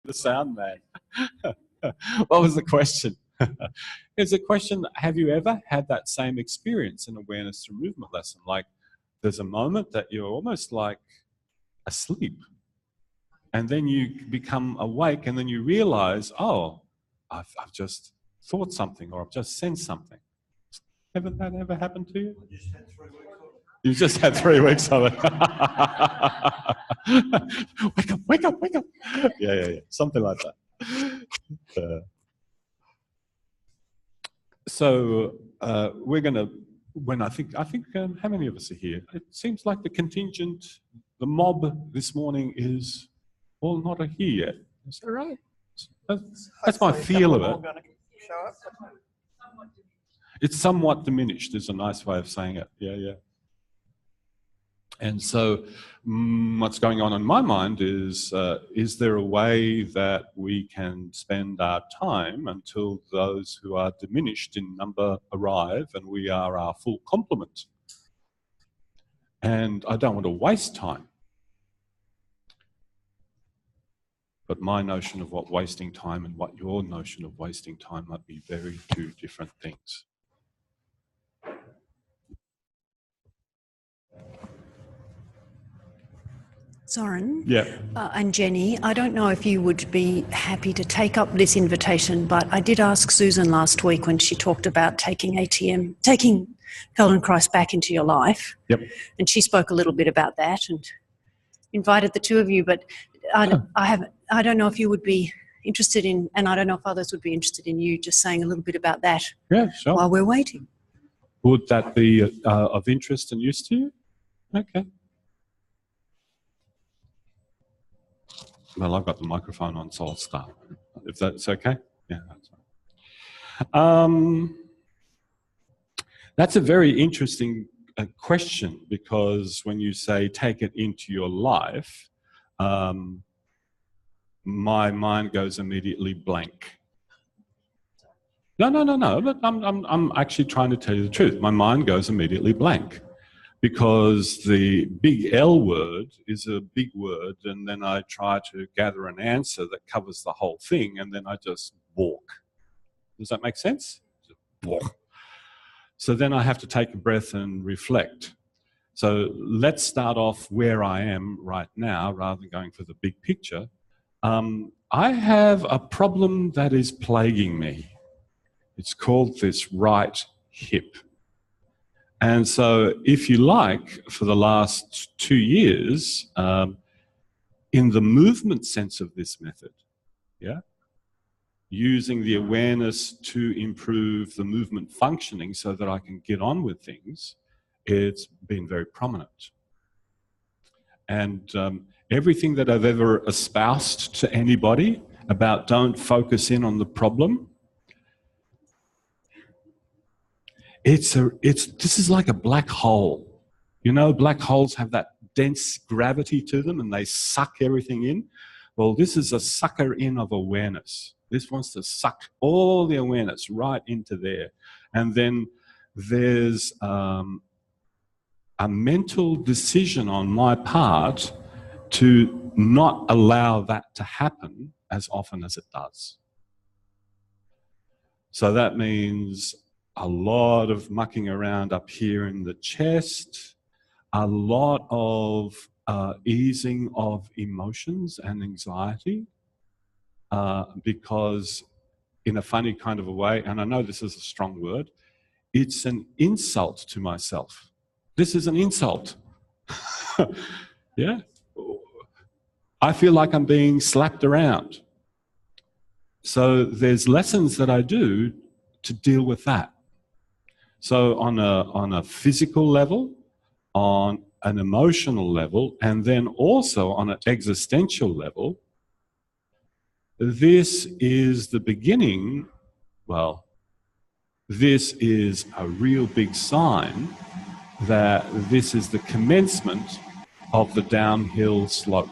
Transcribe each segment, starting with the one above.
the sound man. What was the question? It's a question, have you ever had that same experience in awareness through movement lesson? Like there's a moment that you're almost like asleep, and then you become awake, and then you realize, oh, I've just thought something, or I've just sensed something. Haven't that ever happened to you? You just had 3 weeks of it. Wake up, wake up, wake up. Yeah. Something like that. So we're going to, I think how many of us are here? It seems like the contingent, the mob this morning is all not here yet. Is that right? That's my feel of it. It's somewhat diminished is a nice way of saying it. Yeah. And so what's going on in my mind is there a way that we can spend our time until those who are diminished in number arrive and we are our full complement? And I don't want to waste time. But my notion of what wasting time and what your notion of wasting time might be very two different things. Soren, yeah. And Jenny, I don't know if you would be happy to take up this invitation, but I did ask Susan last week when she talked about taking Feldenkrais back into your life. Yep. And she spoke a little bit about that and invited the two of you, but I don't know if you would be interested in, and I don't know if others would be interested in you just saying a little bit about that. Yeah, sure. While we're waiting. Would that be of interest and use to you? Okay. Well, I've got the microphone on, so I'll start. If that's okay? Yeah, that's right. That's a very interesting question, because when you say take it into your life, my mind goes immediately blank. No, but I'm actually trying to tell you the truth. My mind goes immediately blank. Because the big L word is a big word, and then I try to gather an answer that covers the whole thing, and then I just walk. Does that make sense? Walk. So then I have to take a breath and reflect. So let's start off where I am right now, rather than going for the big picture. I have a problem that is plaguing me. It's called this right hip. And so, if you like, for the last 2 years, in the movement sense of this method, yeah, using the awareness to improve the movement functioning so that I can get on with things, it's been very prominent. And everything that I've ever espoused to anybody about don't focus in on the problem, this is like a black hole. You know, black holes have that dense gravity to them and they suck everything in. Well, this is a sucker in of awareness. This wants to suck all the awareness right into there. And then there's a mental decision on my part to not allow that to happen as often as it does. So that means a lot of mucking around up here in the chest, a lot of easing of emotions and anxiety, because in a funny kind of a way, and I know this is a strong word, it's an insult to myself. This is an insult. Yeah? I feel like I'm being slapped around. So there's lessons that I do to deal with that. So on a physical level, on an emotional level, and then also on an existential level, this is the beginning, well, this is a real big sign that this is the commencement of the downhill slope.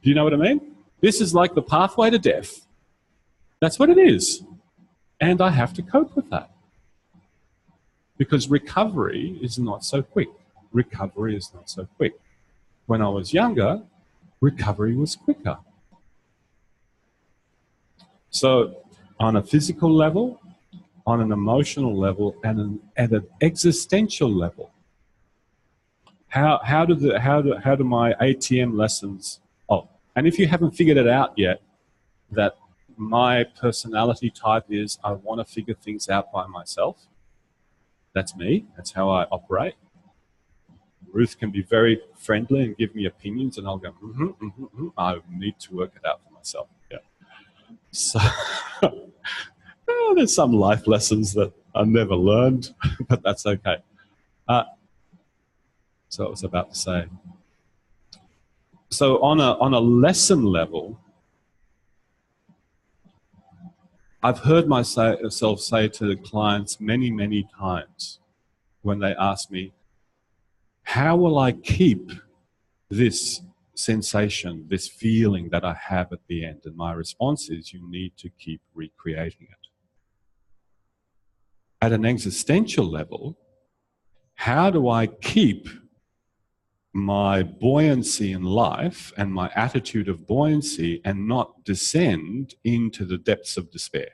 Do you know what I mean? This is like the pathway to death. That's what it is. And I have to cope with that. Because recovery is not so quick. Recovery is not so quick. When I was younger, recovery was quicker. So on a physical level, on an emotional level, and at an existential level, how do my ATM lessons? Oh, and if you haven't figured it out yet, that my personality type is I want to figure things out by myself. That's me. That's how I operate. Ruth can be very friendly and give me opinions, and I'll go, I need to work it out for myself. Yeah. So there's some life lessons that I never learned, but that's okay. So I was about to say. So on a lesson level, I've heard myself say to clients many, many times when they ask me, how will I keep this sensation, this feeling that I have at the end? And my response is, you need to keep recreating it. At an existential level, how do I keep my buoyancy in life and my attitude of buoyancy and not descend into the depths of despair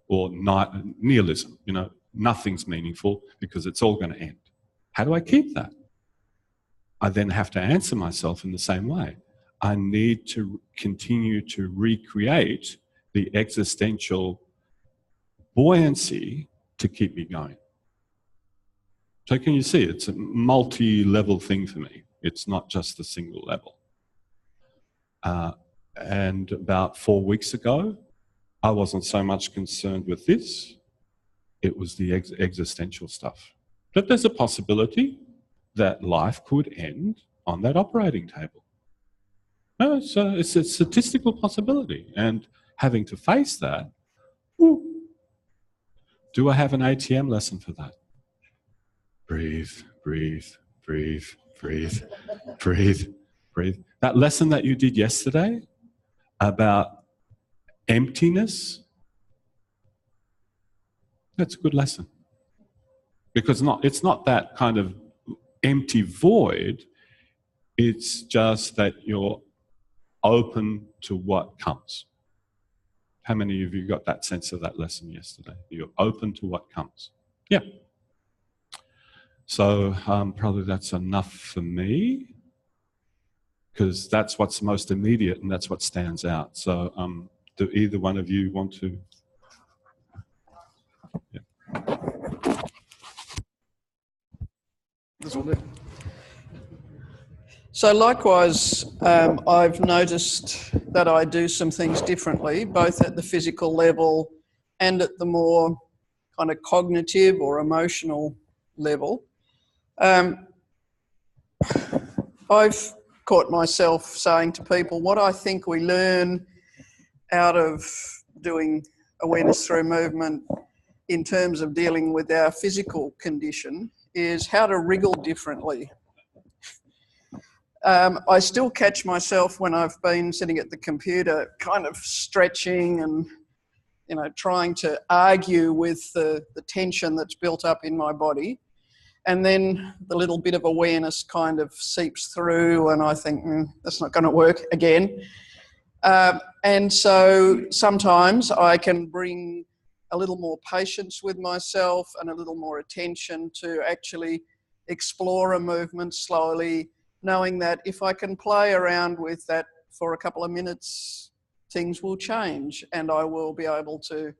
or nihilism? You know, nothing's meaningful because it's all going to end. How do I keep that? I then have to answer myself in the same way. I need to continue to recreate the existential buoyancy to keep me going. So can you see, it's a multi-level thing for me. It's not just a single level. And about 4 weeks ago, I wasn't so much concerned with this. It was the existential stuff. But there's a possibility that life could end on that operating table. No, it's a statistical possibility. And having to face that, do I have an ATM lesson for that? Breathe, breathe, breathe, breathe, breathe, breathe. That lesson that you did yesterday about emptiness, that's a good lesson. Because it's not that kind of empty void, it's just that you're open to what comes. How many of you got that sense of that lesson yesterday? You're open to what comes. Yeah. So probably that's enough for me, because that's what's most immediate and that's what stands out. So do either one of you want to? Yeah. This will do. So likewise, I've noticed that I do some things differently, both at the physical level and at the more kind of cognitive or emotional level. I've caught myself saying to people, what I think we learn out of doing awareness through movement in terms of dealing with our physical condition is how to wriggle differently. I still catch myself when I've been sitting at the computer kind of stretching and, you know, trying to argue with the tension that's built up in my body. And then the little bit of awareness kind of seeps through and I think, that's not going to work again. And so sometimes I can bring a little more patience with myself and a little more attention to actually explore a movement slowly, knowing that if I can play around with that for a couple of minutes, things will change and I will be able to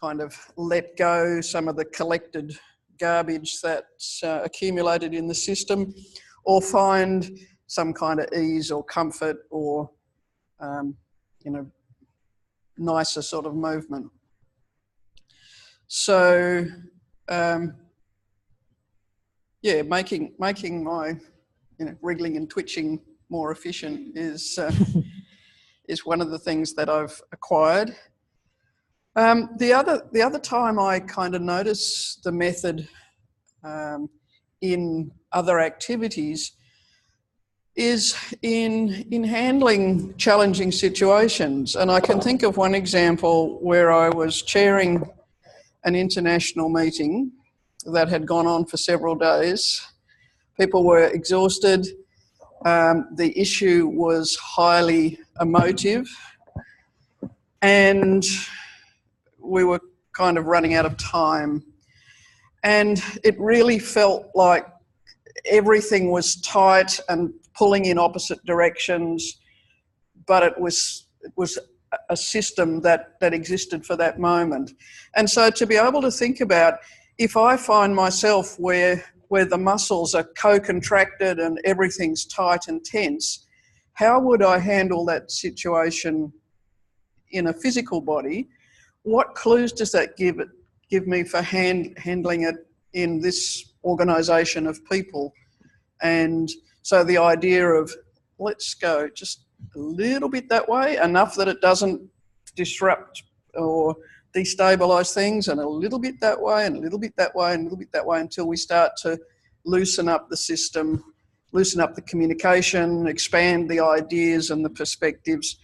kind of let go some of the collected garbage that's accumulated in the system, or find some kind of ease or comfort or, you know, nicer sort of movement. So, yeah, making my, you know, wriggling and twitching more efficient is is one of the things that I've acquired. The other time I kind of notice the method in other activities is in handling challenging situations. And I can think of one example where I was chairing an international meeting that had gone on for several days. People were exhausted. The issue was highly emotive. and we were kind of running out of time. And it really felt like everything was tight and pulling in opposite directions, but it was a system that existed for that moment. And so to be able to think about, if I find myself where the muscles are co-contracted and everything's tight and tense, how would I handle that situation in a physical body? What clues does that give me for handling it in this organisation of people? And so the idea of, let's go just a little bit that way, enough that it doesn't disrupt or destabilise things, and a little bit that way, and a little bit that way, and a little bit that way, until we start to loosen up the system, loosen up the communication, expand the ideas and the perspectives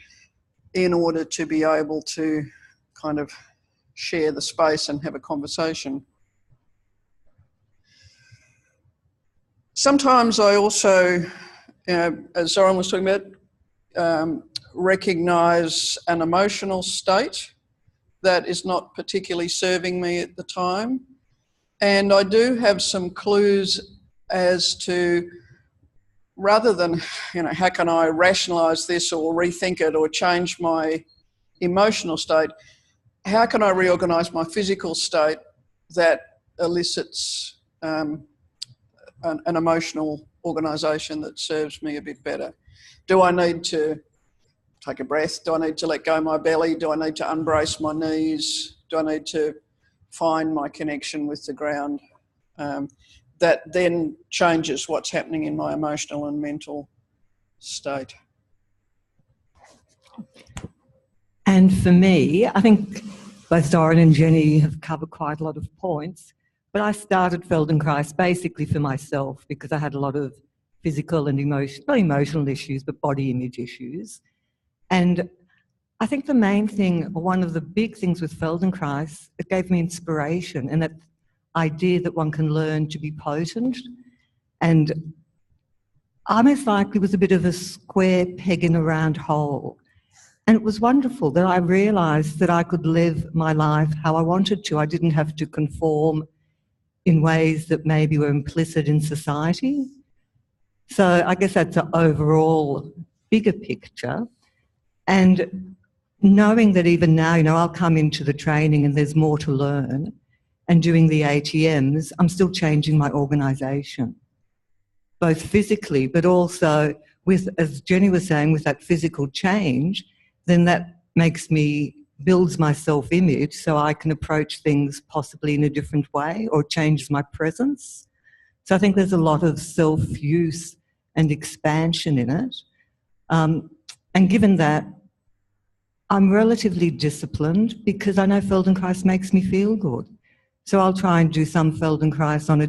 in order to be able to kind of share the space and have a conversation. Sometimes I also, as Zoran was talking about, recognise an emotional state that is not particularly serving me at the time. And I do have some clues as to, rather than, how can I rationalise this or rethink it or change my emotional state, how can I reorganise my physical state that elicits an emotional organisation that serves me a bit better? Do I need to take a breath? Do I need to let go of my belly? Do I need to unbrace my knees? Do I need to find my connection with the ground? That then changes what's happening in my emotional and mental state. And for me, I think both Zoran and Jenny have covered quite a lot of points, but I started Feldenkrais basically for myself because I had a lot of physical and not emotional issues, but body image issues. And I think the main thing, or one of the big things with Feldenkrais, it gave me inspiration, and that idea that one can learn to be potent. And I most likely was a bit of a square peg in a round hole. And it was wonderful that I realised that I could live my life how I wanted to. I didn't have to conform in ways that maybe were implicit in society. So I guess that's an overall bigger picture. And knowing that even now, I'll come into the training and there's more to learn, and doing the ATMs, I'm still changing my organisation, both physically, but also with, as Jenny was saying, with that physical change, then that builds my self-image so I can approach things possibly in a different way or changes my presence. So I think there's a lot of self-use and expansion in it. And given that, I'm relatively disciplined because I know Feldenkrais makes me feel good. So I'll try and do some Feldenkrais on a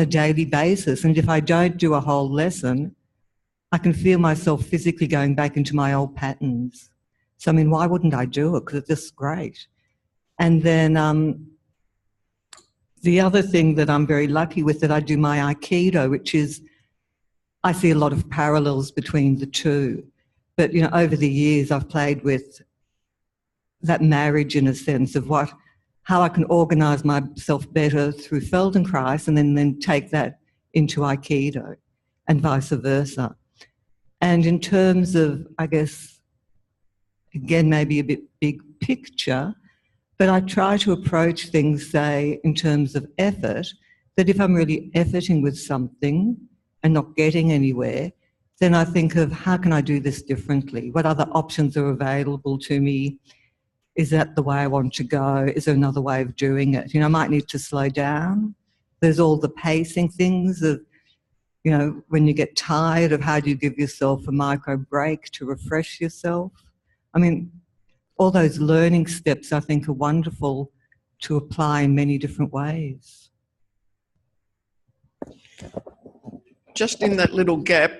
daily basis. And if I don't do a whole lesson, I can feel myself physically going back into my old patterns. So, why wouldn't I do it? Because it's just great. And then the other thing that I'm very lucky with, that I do my Aikido, which is, I see a lot of parallels between the two. But, over the years, I've played with that marriage in a sense of how I can organise myself better through Feldenkrais and then take that into Aikido and vice versa. And in terms of, I guess, again, maybe a bit big picture, but I try to approach things, say, in terms of effort, that if I'm really efforting with something and not getting anywhere, then I think of how can I do this differently? What other options are available to me? Is that the way I want to go? Is there another way of doing it? I might need to slow down. There's all the pacing things of, when you get tired, of how do you give yourself a micro break to refresh yourself? All those learning steps I think are wonderful to apply in many different ways. Just in that little gap,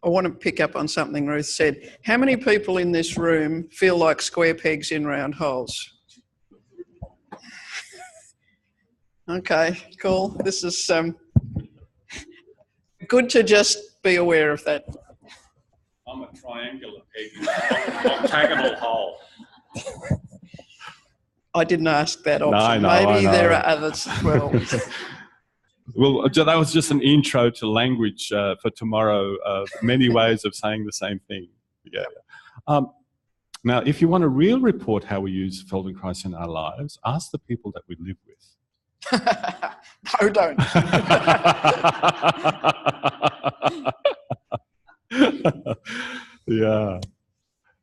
I want to pick up on something Ruth said. How many people in this room feel like square pegs in round holes? Okay, cool. This is good to just be aware of that. I'm a triangular peg in an octagonal hole. I didn't ask that option. I know, Maybe I know. there are others as well. Well, that was just an intro to language for tomorrow. Many ways of saying the same thing. Yeah. Now, if you want a real report how we use Feldenkrais in our lives, ask the people that we live with. No, don't. Yeah.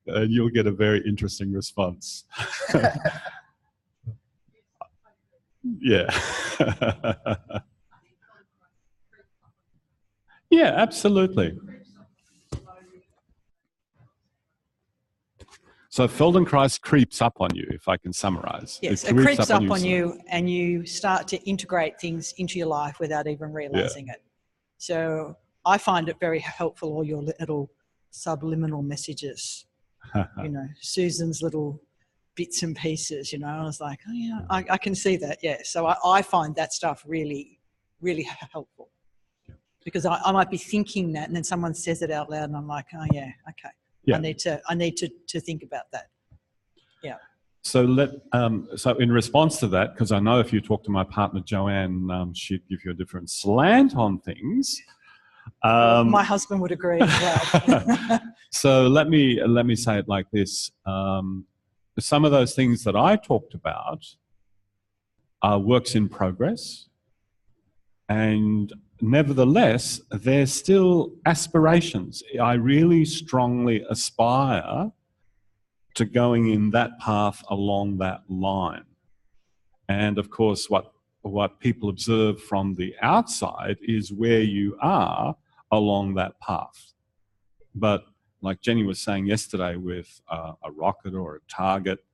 And you'll get a very interesting response. Yeah. Yeah, absolutely. So Feldenkrais creeps up on you, if I can summarize. Yes, it creeps up on you and you start to integrate things into your life without even realizing it. So I find it very helpful, all your little subliminal messages, you know, Susan's little bits and pieces, you know. I was like, oh yeah, I can see that, yeah. So I find that stuff really, really helpful. Because I might be thinking that and then someone says it out loud and I'm like, oh yeah, okay. Yeah. I need to think about that. Yeah. So so in response to that, because I know if you talk to my partner Joanne, she'd give you a different slant on things. My husband would agree as well. So let me say it like this: some of those things that I talked about are works in progress, and nevertheless, they're still aspirations. I really strongly aspire to going in that path along that line. And of course, what people observe from the outside is where you are along that path. But like Jenny was saying yesterday with a rocket or a target,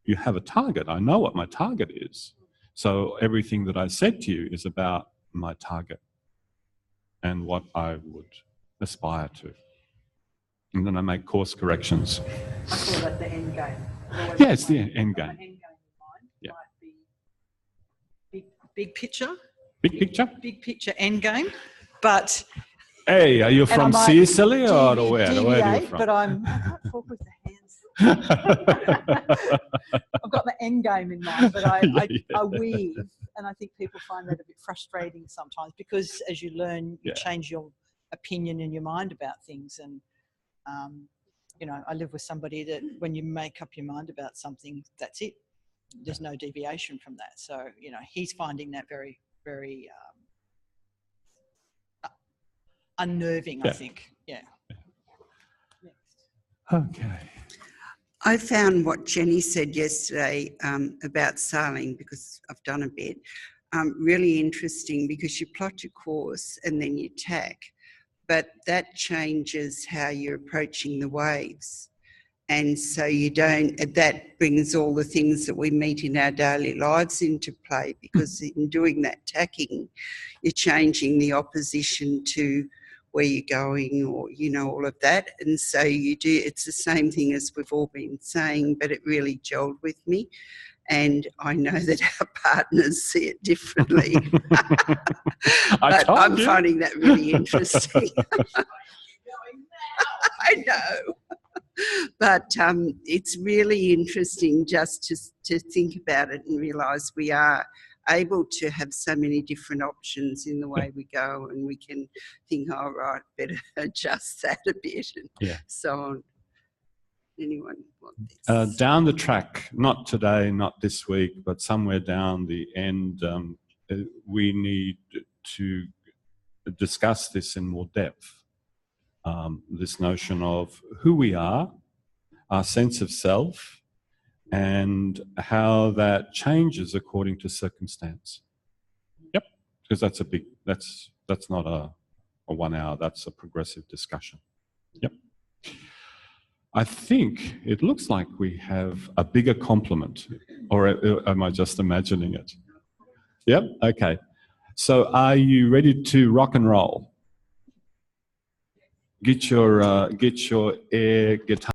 you have a target. I know what my target is. So everything that I said to you is about my target and what I would aspire to. And then I make course corrections. I call that the end game. Yeah, it's the end game. The end game in mind might be big picture. Big picture? Big picture end game. But hey, are you from Sicily or where? Where are you from? But I can't talk with the hands. I've got the end game in mind, but I weave, and I think people find that a bit frustrating sometimes because as you learn, you change your opinion in your mind about things. And you know, I live with somebody that when you make up your mind about something, that's it. There's no deviation from that. So you know, he's finding that very, very unnerving. I think. Yeah. Okay. I found what Jenny said yesterday about sailing, because I've done a bit, really interesting, because you plot your course and then you tack, but that changes how you're approaching the waves. And so you don't, that brings all the things that we meet in our daily lives into play, because in doing that tacking, you're changing the opposition to where you're going, or, you know, all of that. And so you do, it's the same thing as we've all been saying, but it really gelled with me. And I know that our partners see it differently. But I'm finding that really interesting. I know. But it's really interesting just to think about it and realise we are able to have so many different options in the way we go, and we can think, oh, right, better adjust that a bit, and so on. Anyone want this? Down the track, not today, not this week, but somewhere down the end, we need to discuss this in more depth. This notion of who we are, our sense of self, and how that changes according to circumstance. Yep, because that's a big, that's not a 1 hour, that's a progressive discussion. Yep. I think it looks like we have a bigger complement, or am I just imagining it? Yep, okay. So are you ready to rock and roll? Get your air guitar